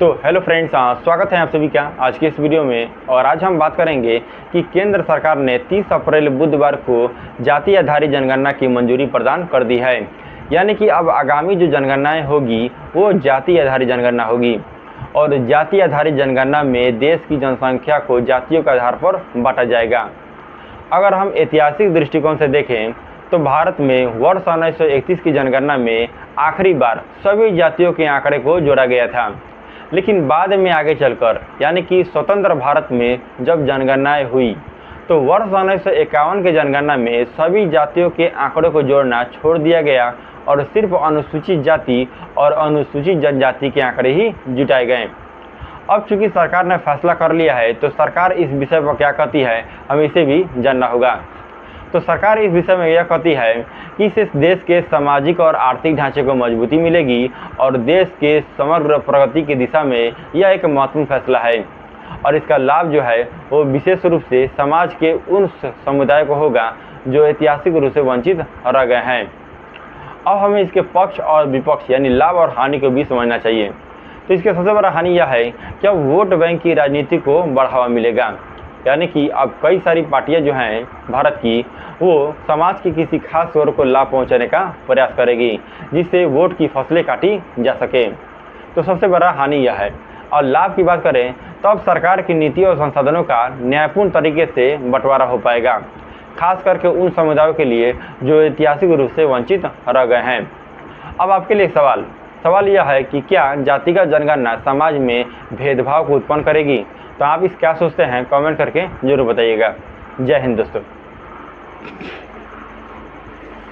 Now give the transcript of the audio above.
तो hello friends, स्वागत है आप सभी का आज की इस वीडियो में। और आज हम बात करेंगे कि केंद्र सरकार ने 30 अप्रैल बुधवार को जाति आधारित जनगणना की मंजूरी प्रदान कर दी है। यानी कि अब आगामी जो जनगणनाएं होगी वो जाति आधारित जनगणना होगी। और जाति आधारित जनगणना में देश की जनसंख्या को जातियों के आधार पर बांटा जाएगा। अगर हम ऐतिहासिक दृष्टिकोण से देखें तो भारत में वर्ष 1931 की जनगणना में आखिरी बार सभी जातियों के आंकड़े को जोड़ा गया था। लेकिन बाद में आगे चलकर यानी कि स्वतंत्र भारत में जब जनगणनाएं हुई तो वर्ष 1951 के जनगणना में सभी जातियों के आंकड़ों को जोड़ना छोड़ दिया गया और सिर्फ अनुसूचित जाति और अनुसूचित जनजाति के आंकड़े ही जुटाए गए। अब चूंकि सरकार ने फैसला कर लिया है तो सरकार इस विषय पर क्या कहती है हमें इसे भी जानना होगा। तो सरकार इस विषय में यह कहती है कि इससे देश के सामाजिक और आर्थिक ढांचे को मजबूती मिलेगी और देश के समग्र प्रगति की दिशा में यह एक महत्वपूर्ण फैसला है। और इसका लाभ जो है वो विशेष रूप से समाज के उन समुदाय को होगा जो ऐतिहासिक रूप से वंचित रह गए हैं। अब हमें इसके पक्ष और विपक्ष यानी लाभ और हानि को भी समझना चाहिए। तो इसके सबसे बड़ा हानि यह है कि अब वोट बैंक की राजनीति को बढ़ावा मिलेगा। यानी कि अब कई सारी पार्टियां जो हैं भारत की वो समाज की किसी खास वर्ग को लाभ पहुंचाने का प्रयास करेगी जिससे वोट की फसलें काटी जा सके। तो सबसे बड़ा हानि यह है। और लाभ की बात करें तो अब सरकार की नीति और संसाधनों का न्यायपूर्ण तरीके से बंटवारा हो पाएगा, खास करके उन समुदायों के लिए जो ऐतिहासिक रूप से वंचित रह गए हैं। अब आपके लिए सवाल यह है कि क्या जातिगत जनगणना समाज में भेदभाव को उत्पन्न करेगी? तो आप इस क्या सोचते हैं कमेंट करके जरूर बताइएगा। जय हिंद दोस्तों।